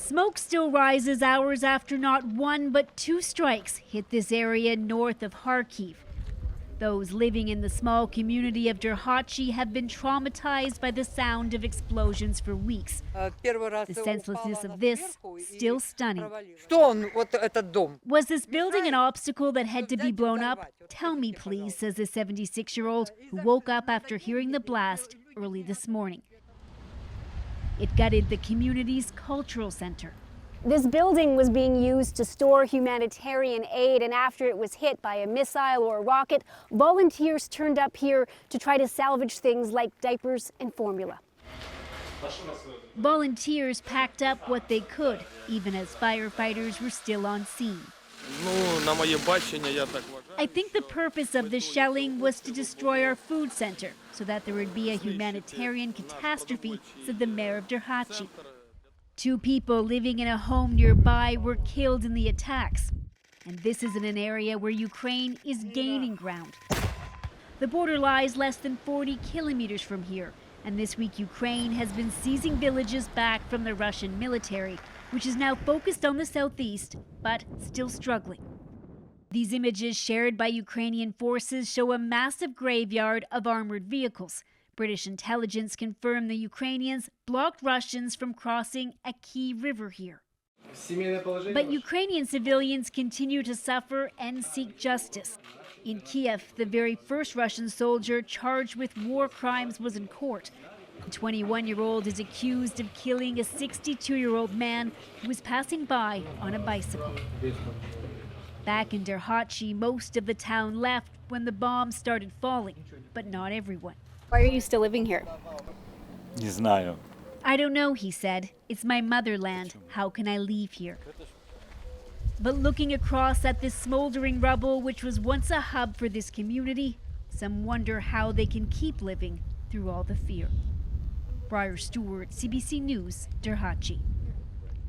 Smoke still rises hours after not one but two strikes hit this area north of Kharkiv. Those living in the small community of Derhachi have been traumatized by the sound of explosions for weeks. The senselessness of this still stunning. Was this building an obstacle that had to be blown up? Tell me, please, says the 76-year-old who woke up after hearing the blast early this morning. It gutted the community's cultural center. This building was being used to store humanitarian aid, and after it was hit by a missile or a rocket, volunteers turned up here to try to salvage things like diapers and formula. Volunteers packed up what they could, even as firefighters were still on scene. I think the purpose of this shelling was to destroy our food center so that there would be a humanitarian catastrophe, said the mayor of Derhachi. 2 people living in a home nearby were killed in the attacks. And this is in an area where Ukraine is gaining ground. The border lies less than 40 kilometers from here. And this week, Ukraine has been seizing villages back from the Russian military, which is now focused on the southeast, but still struggling. These images shared by Ukrainian forces show a massive graveyard of armored vehicles. British intelligence confirmed the Ukrainians blocked Russians from crossing a key river here. But Ukrainian civilians continue to suffer and seek justice. In Kiev, the very first Russian soldier charged with war crimes was in court. The 21-year-old is accused of killing a 62-year-old man who was passing by on a bicycle. Back in Derhachi, most of the town left when the bombs started falling, but not everyone. Why are you still living here? Не знаю. I don't know, he said. It's my motherland. How can I leave here? But looking across at this smoldering rubble, which was once a hub for this community, some wonder how they can keep living through all the fear. Briar Stewart, CBC News, Derhachi.